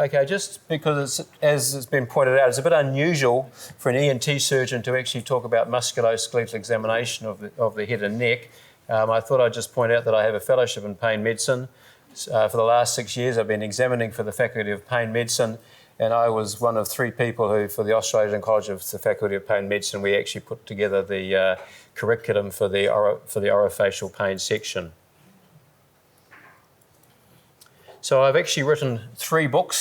Okay, just because, as it's been pointed out, it's a bit unusual for an ENT surgeon to actually talk about musculoskeletal examination of the head and neck. I thought I'd just point out that I have a fellowship in pain medicine. For the last 6 years, I've been examining for the Faculty of Pain Medicine, and I was one of 3 people who, for the Australian College of the Faculty of Pain Medicine, we actually put together the curriculum for the orofacial pain section. So I've actually written 3 book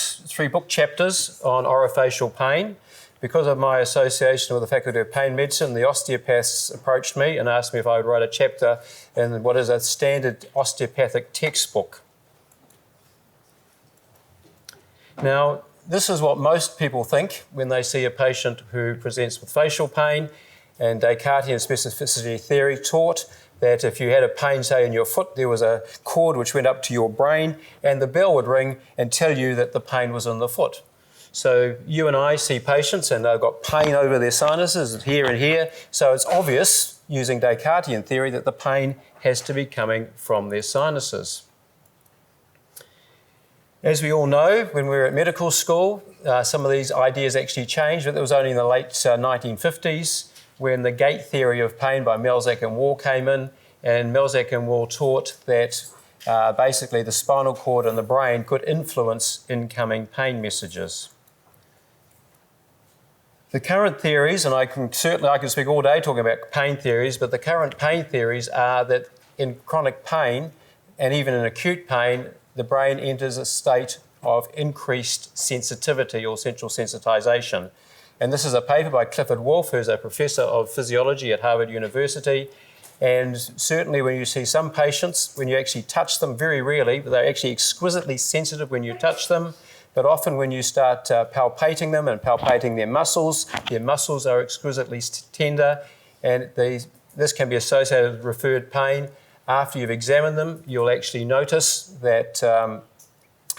chapters on orofacial pain. Because of my association with the Faculty of Pain Medicine, the osteopaths approached me and asked me if I would write a chapter in what is a standard osteopathic textbook. Now, this is what most people think when they see a patient who presents with facial pain, and Descartesian specificity theory taught that if you had a pain, say, in your foot, there was a cord which went up to your brain and the bell would ring and tell you that the pain was in the foot. So you and I see patients and they've got pain over their sinuses here and here, so it's obvious, using Descartesian theory, that the pain has to be coming from their sinuses. As we all know, when we were at medical school, some of these ideas actually changed, but it was only in the late 1950s when the gate theory of pain by Melzack and Wall came in, and Melzack and Wall taught that basically the spinal cord and the brain could influence incoming pain messages. The current theories, and I can speak all day talking about pain theories, but the current pain theories are that in chronic pain and even in acute pain, the brain enters a state of increased sensitivity or central sensitization. And this is a paper by Clifford Wolff, who's a professor of physiology at Harvard University. And certainly when you see some patients, when you actually touch them, very rarely, but they're actually exquisitely sensitive when you touch them. But often when you start palpating them and palpating their muscles are exquisitely tender. And this can be associated with referred pain. After you've examined them, you'll actually notice that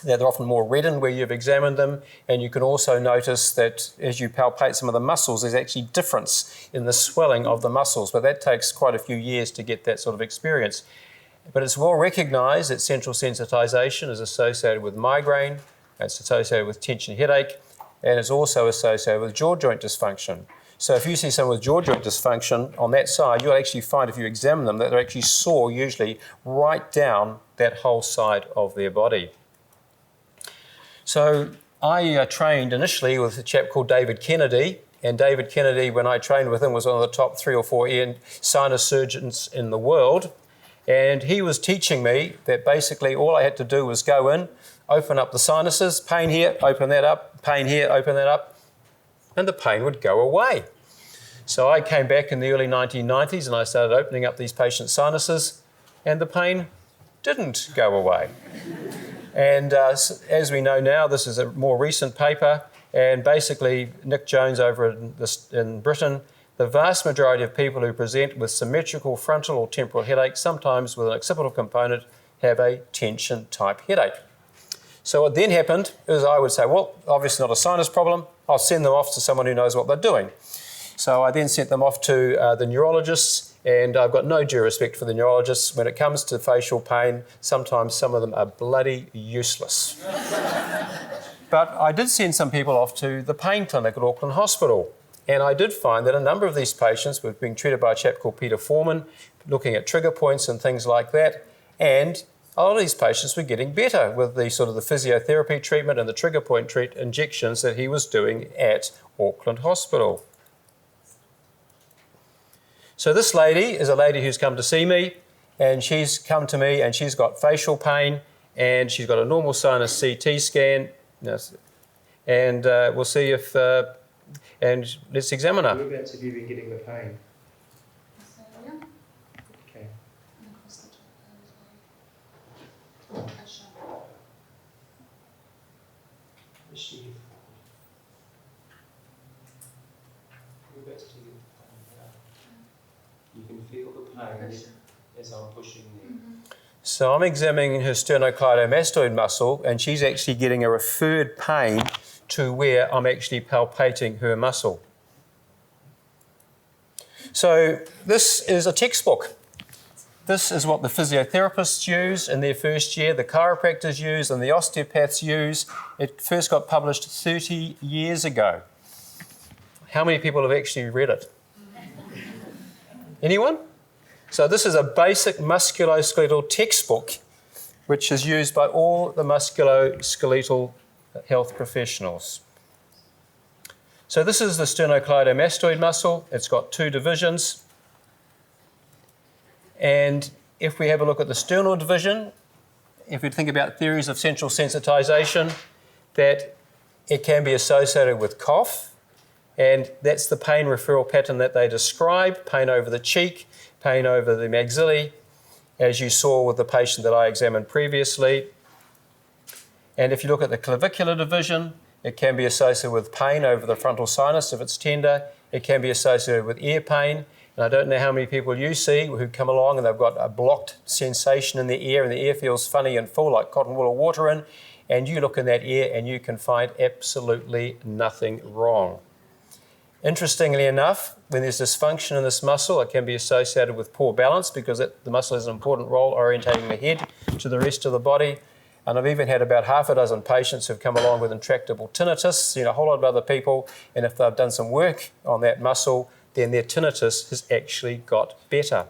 they're often more reddened where you've examined them, and you can also notice that as you palpate some of the muscles, there's actually difference in the swelling of the muscles, but that takes quite a few years to get that sort of experience. But it's well recognised that central sensitization is associated with migraine, it's associated with tension headache, and it's also associated with jaw joint dysfunction. So if you see someone with jaw joint dysfunction on that side, you'll actually find, if you examine them, that they're actually sore usually right down that whole side of their body. So I trained initially with a chap called David Kennedy, and David Kennedy, when I trained with him, was one of the top 3 or 4 sinus surgeons in the world. And he was teaching me that basically all I had to do was go in, open up the sinuses, pain here, open that up, pain here, open that up, and the pain would go away. So I came back in the early 1990s and I started opening up these patients' sinuses, and the pain didn't go away. And as we know now, this is a more recent paper, and basically Nick Jones over in Britain, the vast majority of people who present with symmetrical frontal or temporal headache, sometimes with an occipital component, have a tension type headache. So what then happened is I would say, well, obviously not a sinus problem, I'll send them off to someone who knows what they're doing. So I then sent them off to the neurologists, and I've got no due respect for the neurologists. When it comes to facial pain, sometimes some of them are bloody useless. But I did send some people off to the pain clinic at Auckland Hospital, and I did find that a number of these patients were being treated by a chap called Peter Foreman, looking at trigger points and things like that, and a lot of these patients were getting better with the sort of the physiotherapy treatment and the trigger point injections that he was doing at Auckland Hospital. So this lady is a lady who's come to see me, and she's come to me and she's got facial pain, and she's got a normal sinus CT scan, and we'll see if, and let's examine her. Whereabouts have you been getting the pain? Okay. Whereabouts do you get the pain? You can feel the pain as I'm pushing there. So I'm examining her sternocleidomastoid muscle, and she's actually getting a referred pain to where I'm actually palpating her muscle. So this is a textbook. This is what the physiotherapists use in their first year, the chiropractors use, and the osteopaths use. It first got published 30 years ago. How many people have actually read it? Anyone? So this is a basic musculoskeletal textbook which is used by all the musculoskeletal health professionals. So this is the sternocleidomastoid muscle. It's got 2 divisions. And if we have a look at the sternal division, if we think about theories of central sensitization, that it can be associated with cough, and that's the pain referral pattern that they describe, pain over the cheek, pain over the maxillae, as you saw with the patient that I examined previously. And if you look at the clavicular division, it can be associated with pain over the frontal sinus if it's tender. It can be associated with ear pain. And I don't know how many people you see who come along and they've got a blocked sensation in their ear and the ear feels funny and full like cotton wool or water in, and you look in that ear and you can find absolutely nothing wrong. Interestingly enough, when there's dysfunction in this muscle, it can be associated with poor balance because the muscle has an important role orientating the head to the rest of the body. And I've even had about half a dozen patients who've come along with intractable tinnitus, seen a whole lot of other people, and if they've done some work on that muscle, then their tinnitus has actually got better.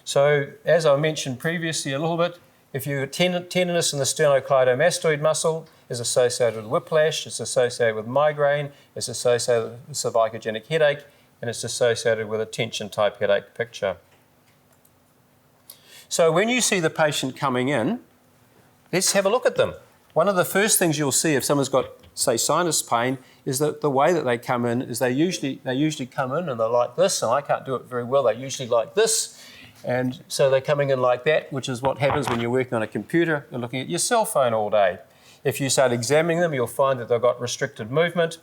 So, as I mentioned previously a little bit, if you have tenderness in the sternocleidomastoid muscle, is associated with whiplash, it's associated with migraine, it's associated with cervicogenic headache, and it's associated with a tension type headache picture. So when you see the patient coming in, let's have a look at them. One of the first things you'll see if someone's got, say, sinus pain is that the way that they come in is they usually come in and they're like this, and I can't do it very well, they're usually like this. And so they're coming in like that, which is what happens when you're working on a computer and looking at your cell phone all day. If you start examining them, you'll find that they've got restricted movement.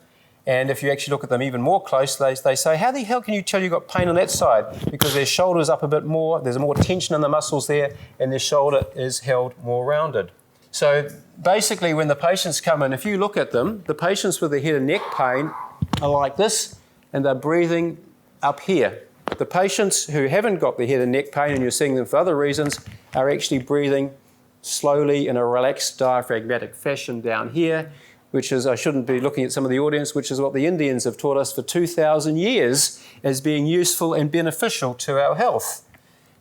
And if you actually look at them even more closely, they say, how the hell can you tell you've got pain on that side? Because their shoulder's up a bit more, there's more tension in the muscles there, and their shoulder is held more rounded. So basically when the patients come in, if you look at them, the patients with the head and neck pain are like this, and they're breathing up here. The patients who haven't got the head and neck pain, and you're seeing them for other reasons, are actually breathing slowly in a relaxed diaphragmatic fashion down here, which is, I shouldn't be looking at some of the audience, which is what the Indians have taught us for 2,000 years as being useful and beneficial to our health.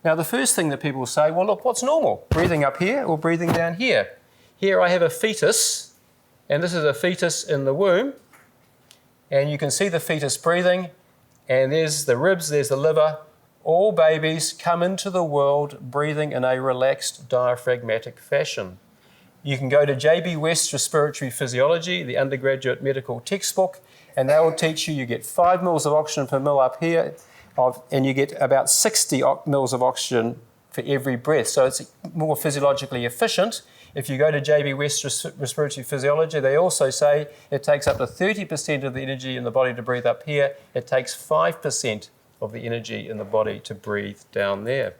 Now, the first thing that people say, well, look, what's normal? Breathing up here or breathing down here? Here I have a fetus, and this is a fetus in the womb, and you can see the fetus breathing, and there's the ribs, there's the liver. All babies come into the world breathing in a relaxed diaphragmatic fashion. You can go to J.B. West's Respiratory Physiology, the undergraduate medical textbook, and they will teach you get 5 mils of oxygen per mil up here, and you get about 60 mils of oxygen for every breath. So it's more physiologically efficient. If you go to J.B. West's Respiratory Physiology, they also say it takes up to 30% of the energy in the body to breathe up here. It takes 5% of the energy in the body to breathe down there.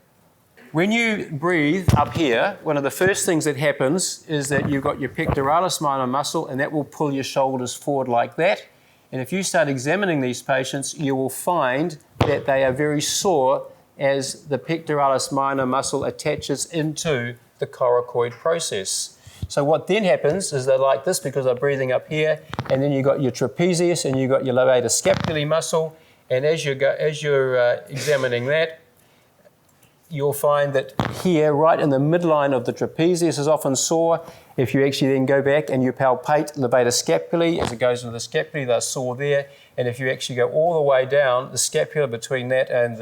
When you breathe up here, one of the first things that happens is that you've got your pectoralis minor muscle, and that will pull your shoulders forward like that. And if you start examining these patients, you will find that they are very sore as the pectoralis minor muscle attaches into the coracoid process. So what then happens is they're like this because they're breathing up here, and then you've got your trapezius and you've got your levator scapulae muscle, and as you're examining that, you'll find that here, right in the midline of the trapezius is often sore. If you actually then go back and you palpate levator scapulae, as it goes into the scapulae, they're sore there. And if you actually go all the way down, the scapula between that and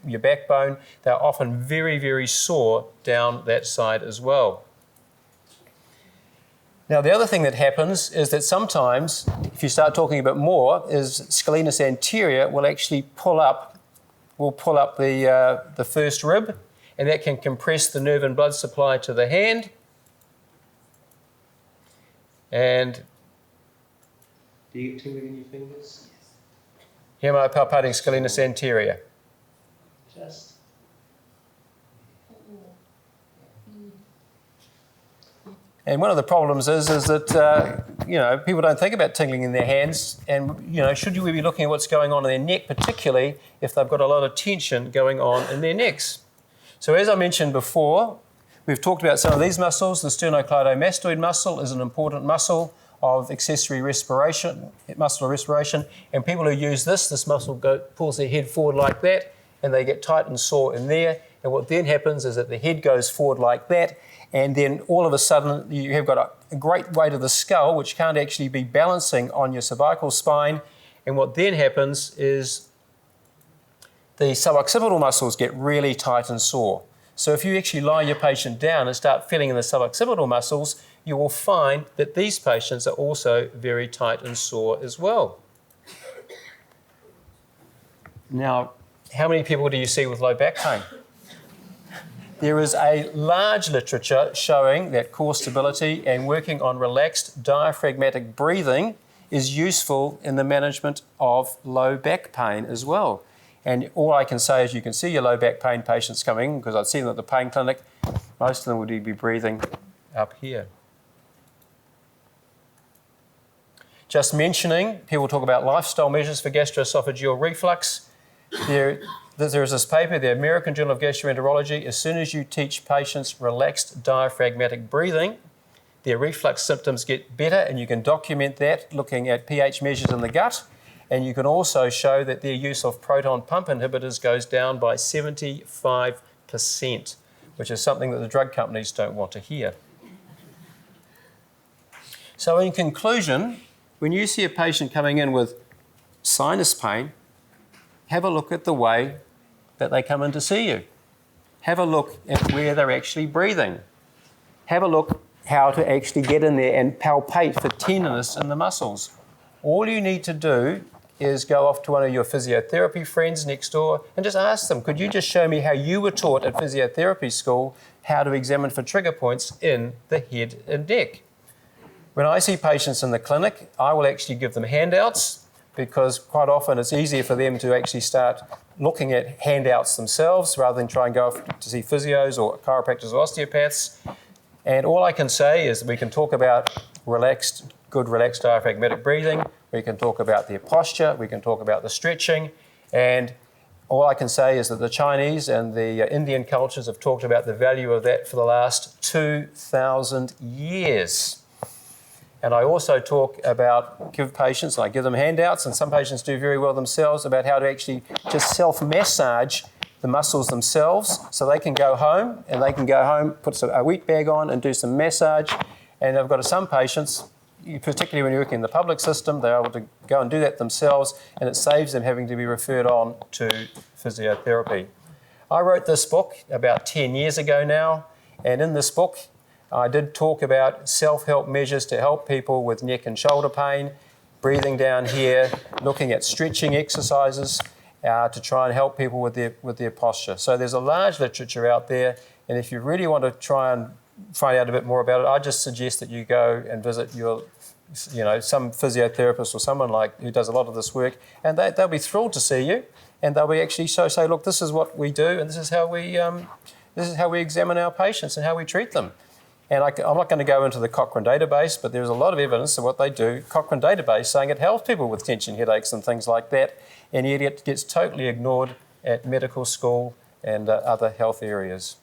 your backbone, they're often very, very sore down that side as well. Now, the other thing that happens is that sometimes, if you start talking a bit more, is scalenus anterior will actually pull up the first rib, and that can compress the nerve and blood supply to the hand. And do you get tingling in your fingers? Here am I palpating scalenus anterior. Just. And one of the problems is that people don't think about tingling in their hands, and should we be looking at what's going on in their neck, particularly if they've got a lot of tension going on in their necks. So as I mentioned before, we've talked about some of these muscles. The sternocleidomastoid muscle is an important muscle of accessory respiration, muscular respiration, and people who use this muscle pulls their head forward like that, and they get tight and sore in there. And what then happens is that the head goes forward like that, and then all of a sudden you have got a great weight of the skull, which can't actually be balancing on your cervical spine. And what then happens is the suboccipital muscles get really tight and sore. So if you actually lie your patient down and start feeling in the suboccipital muscles, you will find that these patients are also very tight and sore as well. Now, how many people do you see with low back pain? There is a large literature showing that core stability and working on relaxed diaphragmatic breathing is useful in the management of low back pain as well. And all I can say is you can see your low back pain patients coming, because I've seen them at the pain clinic. Most of them would be breathing up here. Just mentioning, people talk about lifestyle measures for gastroesophageal reflux. There is this paper, the American Journal of Gastroenterology. As soon as you teach patients relaxed diaphragmatic breathing, their reflux symptoms get better, and you can document that looking at pH measures in the gut. And you can also show that their use of proton pump inhibitors goes down by 75%, which is something that the drug companies don't want to hear. So in conclusion, when you see a patient coming in with sinus pain, have a look at the way that they come in to see you. Have a look at where they're actually breathing. Have a look how to actually get in there and palpate for tenderness in the muscles. All you need to do is go off to one of your physiotherapy friends next door and just ask them, could you just show me how you were taught at physiotherapy school how to examine for trigger points in the head and neck? When I see patients in the clinic, I will actually give them handouts, because quite often it's easier for them to actually start looking at handouts themselves rather than try and go off to see physios or chiropractors or osteopaths. And all I can say is we can talk about good relaxed diaphragmatic breathing, we can talk about their posture, we can talk about the stretching, and all I can say is that the Chinese and the Indian cultures have talked about the value of that for the last 2,000 years. And I also give patients, and I give them handouts, and some patients do very well themselves, about how to actually just self-massage the muscles themselves, so they can go home, put a wheat bag on and do some massage. And I've got some patients, particularly when you're working in the public system, they're able to go and do that themselves, and it saves them having to be referred on to physiotherapy. I wrote this book about 10 years ago now, and in this book, I did talk about self-help measures to help people with neck and shoulder pain, breathing down here, looking at stretching exercises to try and help people with their posture. So there's a large literature out there, and if you really want to try and find out a bit more about it, I just suggest that you go and visit some physiotherapist or someone who does a lot of this work, and they'll be thrilled to see you, and they'll be actually say, look, this is what we do, and this is how we examine our patients and how we treat them. And I'm not going to go into the Cochrane database, but there's a lot of evidence of what they do. Cochrane database saying it helps people with tension headaches and things like that, and yet it gets totally ignored at medical school and other health areas.